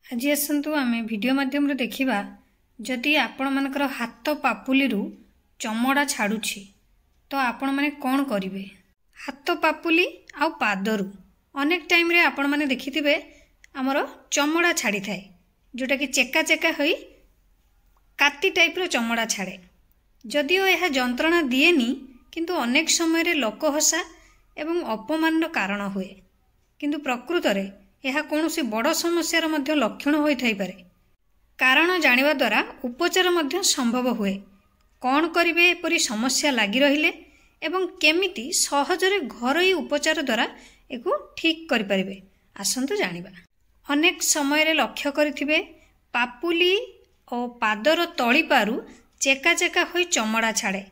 आज आसतु आम वीडियो माध्यम देखा जदि आपण मानकर हाथ पापुली चमड़ा छाड़ुछि तो आपण माने कौन करिवे। हाथ पापुली आ पादरू अनेक टाइम रे आपण माने देखिथिबे हमर चमड़ा छाड़ी थाए जोटा कि चेका चेका होई काती टाइप रो चमड़ा छाड़े। जदिओ यह जंत्रणा दिएनी किंतु अनेक समय रे लोकहसा एवं अपमान कारण हुए, किंतु प्रकृत रे यह कौनसी बड़ समस्यार मध्य लक्षण होई थाई पारे। कारण जानिबा द्वारा उपचार मध्य संभव हुए। कौन करिवे एपरी समस्या लगी रहिले एवं केमिति सहजरे घरोई उपचार द्वारा एको ठीक करि परिबे आसंतु जानिबा। अनेक समय रे लक्ष्य करिथिबे पापुली और पादर तली पारु चेका चेका होई चमड़ा छाड़े।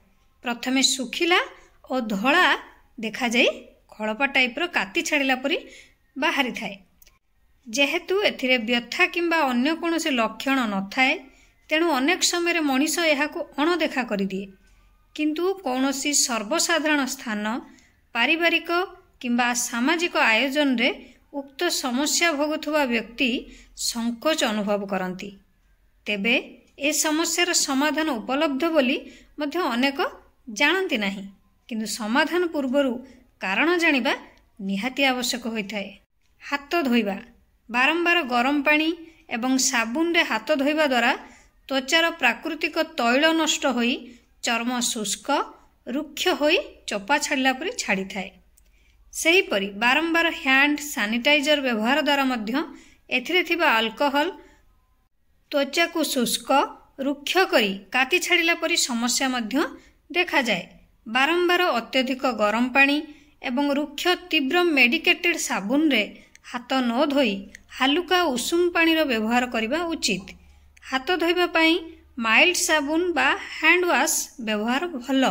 प्रथमे सुखिला और धला देखा जाई खड़पा टाइप रो काती छाड़िला परी बाहरी थाए। जेहेतु एथिरे व्यथा किंबा अन्य कोनोसी लक्षण न थाए तेणु अनेक समय मनीष यहाकू अणदेखा करिदिए, किंतु कौनसी सर्वसाधारण स्थान पारिवारिक किंबा सामाजिक आयोजन रे उक्त समस्या भोगुथुवा व्यक्ति संकोच अनुभव करती। तेबे ए समस्यार समाधान उपलब्ध बोली मध्य अनेक जानती नहीं, किंतु समाधान पूर्वरु कारण जानिबा निहाती आवश्यक होइथाए। हाथ धोइबा बारंबार गरम पानी एवं साबुन रे हाथ धोइबा द्वारा त्वचार प्राकृतिक तैल नष्ट होई चर्म शुष्क रुक्ष होई चोपा छाड़िला परी छाड़ी थाए। सही परी बारंबार हैंड सैनिटाइजर व्यवहार द्वारा मध्य एथिरे थिबा अल्कोहल त्वचा को शुष्क रुक्ष करी काती छाड़िला परी समस्या मध्य देखा जाए। बारंबार अत्यधिक गरम पानी एवं रुक्ष तीव्र मेडिकेटेड साबुन रे हाथ न धोई हालुका उषुम पानी रो व्यवहार करिबा उचित। हाथ धोइबा पई माइल्ड साबुन बा हैंड वाश व्यवहार भल।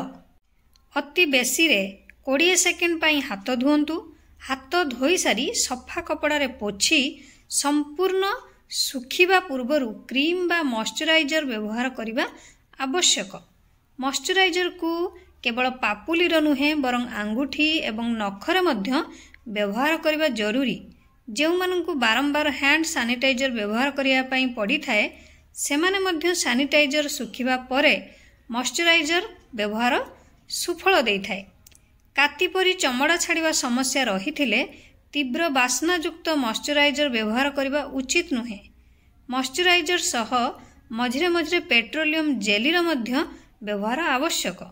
अति बेसी रे 20 सेकेंड पई हाथ धुअंतु। हाथ धोई सारी सफा कपड़ा रे पोछि संपूर्ण सुखिबा पूर्वरु क्रीम बा मॉइस्चराइजर व्यवहार करिबा आवश्यक। मॉइस्चराइजर को केवल पापुली रो नुहे बरं आंगुठी एवं नखरे मध्य व्यवहार करिबा जरूरी। जो माननकु बारंबार हैंड सैनिटाइजर व्यवहार करिया पई पड़ी थाए सेमाने मध्य सैनिटाइजर सुखिबा परे मॉइस्चराइजर व्यवहार सुफल देई थाए। काती परी चमड़ा छाड़िबा समस्या रहिथिले तीव्र बास्नायुक्त मॉइस्चराइजर व्यवहार करिबा उचित नुहे। मॉइस्चराइजर सह मझिरे मझिरे पेट्रोलियम जेलीर मध्य व्यवहार आवश्यक।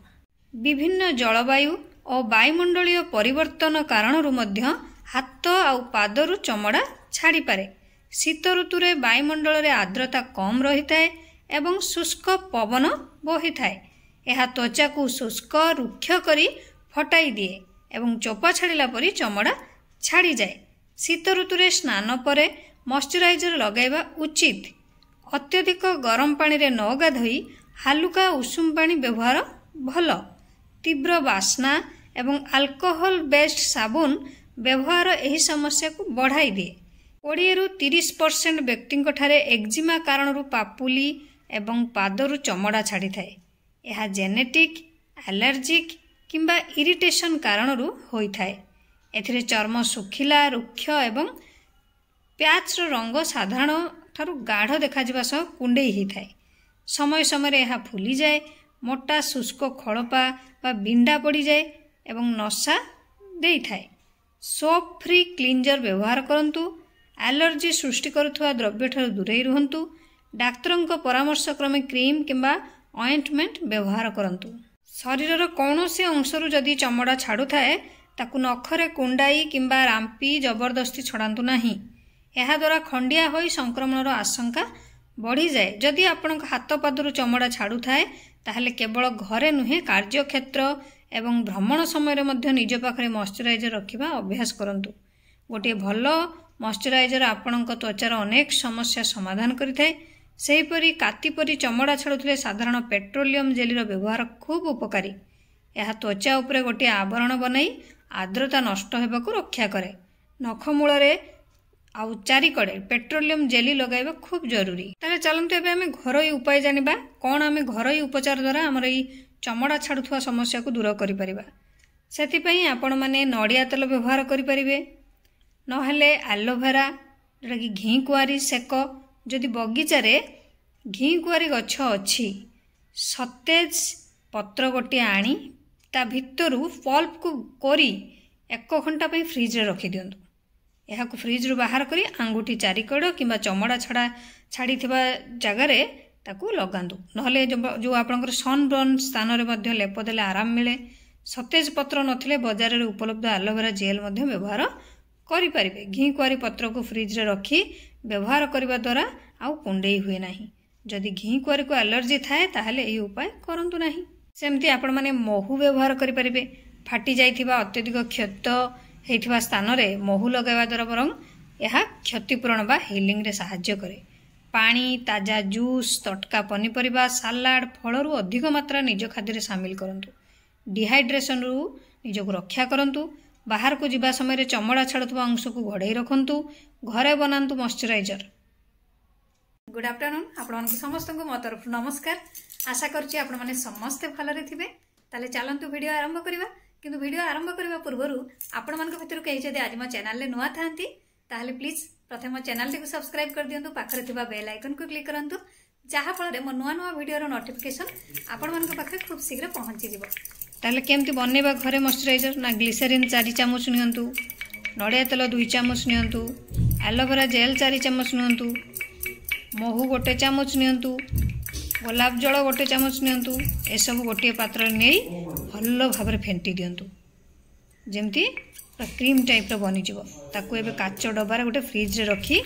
विभिन्न जलवायु और वायुमंडलीय परिवर्तन कारणरू मध्य हाथ आ पादरू चमड़ा छाड़ी पारे। शीत ऋतु रे वायुमंडल रे आर्द्रता कम रही थाए एवं शुष्क पवन बही थाए। यह त्वचा को शुष्क रुक्ष करी फटाई दिए एवं चोपा छाड़िला परी चमड़ा छाड़ी जाए। शीत ऋतु रे स्नान परे मॉइस्चराइजर लगाइबा उचित। अत्यधिक गरम पानी रे न गाधोई हालुका उषुम पानी व्यवहार भल। तीव्र बास्ना एवं अल्कोहल बेस्ड साबुन व्यवहार एही समस्या को बढ़ाई दिए। 20 रु 30% व्यक्ति ठारे एक्जिमा कारणरू पापुली एवं पादरू चमड़ा छाड़ी थाए। यह जेनेटिक एलर्जिक किंबा इरिटेशन कारणरू होई थाए। एथिरे चर्म सुखिला रुक्ष एवं प्याच रंग साधारण ठारू गाढ़ देखा जिबा सह कुंडेई ही थाए। समय समय यह फुली जाए, मोटा शुष्क खड़पा बा बिंडा पड़ी जाए एवं नशा देई थाए। सोप फ्री क्लींजर व्यवहार करंतु। एलर्जी सृष्टि करुवा द्रव्य ठारू दूरेई रुहंतु। डाक्तरंक परामर्श क्रमे क्रीम किंबा ऑइंटमेंट व्यवहार करंतु। शरीरर कौनसी अंशरू जदि चमड़ा छाड़ू थाए ताकू नखरे कुंडाई किंबा रांपी जबरदस्ती छड़ांतु नहीं। यह द्वारा खंडिया होई संक्रमणर आशंका बढ़ी जाए। जदि आपनक हाथ पादरू चमड़ा छाड़ू थाए ताहले केवल घरे नुहे कार्यक्षेत्र एवं भ्रमण समय मध्य निज पाखरे मॉइस्चराइजर रखिबा अभ्यास करंतु। गोटे भल मॉइस्चराइजर आपनक त्वचार अनेक समस्या समाधान करिथाए। सेहीपरि काती परी चमड़ा छाड़ुथिले साधारण पेट्रोलियम जेलीर व्यवहार खूब उपकारी। यह त्वचा उपरे गोटे आवरण बनाई आर्द्रता नष्ट हेबाकू रक्षा करे। नखमूलरे आउ चारिकड़े पेट्रोलियम जेली लगाइबा खूब जरूरी। ताले चलंतु एबे आमे घरोई उपाय जानिबा कोन आमे घरोई उपचार द्वारा हमर ई चमड़ा छाड़ुथुवा समस्या को दूर करि परिबा। सेति पई आपण माने नडिया तेल व्यवहार करि परिबे, नहले एलोवेरा जोटा कि घी कुआरी सेक जदि बगीचारे घी कुआरी गछ अच्छी सतेज पत्र गोटे आनी ता भितर पल्प को कोरी 1 घंटा पे फ्रिज रे रखी दियंतु। यह फ्रिज रु बाहर करी आंगुठी चारिकड़ किंबा चमड़ा छड़ा छाड़ी जगार ताकू लगातु नहले जो आपंकर सनबर्न स्थान में लेप देले आराम मिले। सतेज पत्र नथिले बाजार रे उपलब्ध एलोवेरा जेल व्यवहार करें। घी कुआरी पत्र को फ्रिज रे रखी व्यवहार करने द्वारा आउ कुंडई हुए नहीं। जदि घी कुआरी को एलर्जी थाए ताहले यही उपाय करंतु नहीं। सेमती आपण माने महू व्यवहार करें। फाटी जाइथिबा अत्यधिक क्षत होइथिबा स्थान रे महू लगाइबा द्वारा बरং यह क्षतिपूरण बा हिलिंग रे सहाय्य करे। पानी ताजा जूस तटका पनीपरिबा सालाड फल रु अधिक मात्रा निज खाद्य रे शामिल करंतु। डिहाइड्रेशन रु निज को रक्षा करंतु। बाहर को जिबा समय रे चमड़ा छाड़ुवा अंश को घोड़े रखंतु। घरे बनातु मॉइस्चराइजर। गुड आफ्टरनून आपण समस्त को मो तरफ नमस्कार। आशा करछि आपण माने समस्त भलरे थिबे। ताले चलंतु वीडियो आरंभ करिबा। किंतु वीडियो आरंभ करबा पूर्वरु आपण मानक भितर कहि जदि आज मो चैनल ले नुआ थांती ताले प्लीज प्रथम चैनल को सब्सक्राइब कर दियंतु। पाखरे थिबा बेल आइकन को क्लिक करंतु जहा फल मो नुआ नुआ वीडियो रो नोटिफिकेशन आपण मानक पाखरे खूब शीघ्र पहुंची जिवो। ताले केमती बनेबा घरे मॉइस्चराइजर ना ग्लिसरीन 4 चामच नियंतु। नड़िया तेल 2 चामच नियंतु। एलोवेरा जेल 4 चामच नियंतु। महू 1 चामच नियंतु। गोलाप जल 1 चामच नियंतु। ए सब गोटे पात्र नहीं भल भाव फेंटी दियंतु जेमती क्रीम टाइप रो बनी जिवो। ताकू एबे काच डबार गोटे फ्रिज रे रखी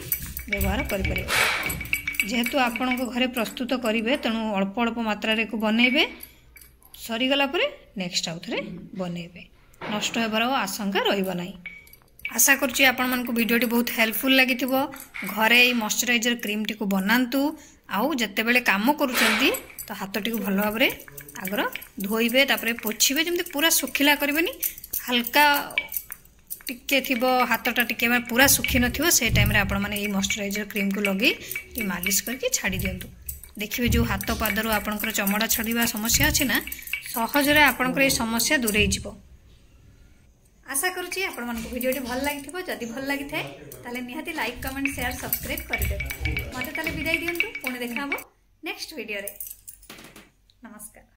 व्यवहार करि परिबे। जेहेतु आपण को घरे प्रस्तुत करिवे तणु अल्प अल्प मात्रा रे को बनेबे। सरी गला परे नेक्स्ट आउ थरे बनेबे। नष्ट हेबार आशंका रहिबो नाही। आशा करछि आपण मन को वीडियो बहुत हेल्पफुल लागिथिबो। घरे ई मॉइस्चराइजर क्रीम टी को बनांतु। आउ जत्ते बेले काम करूचंती तो हाथ टी को भल भाव रे आगर धोइबे तापरे पोछिबे जेमते पूरा सुखिला करबेनी। हल्का टिके थिबो हाथटा टिके पूरा सुखी नथिबो से टाइम रे आपण माने ई मॉइस्चराइजर क्रीम को लगे मालिश करके छाड़ी दियंतु। देखिबे जो हाथ पादरो आपनकर चमड़ा छड़ीबा समस्या अछि ना सहज रे आपनकर ई समस्या दूरेई जिवो। आशा करुच्ची आपण मानक वीडियो भल लगी जदि भल लगी थाए ताले निहाती लाइक कमेंट शेयर सब्सक्राइब करदेबे। मते ताले विदाई दियंतु। पुणी देखा नेक्स्ट वीडियो रे। नमस्कार।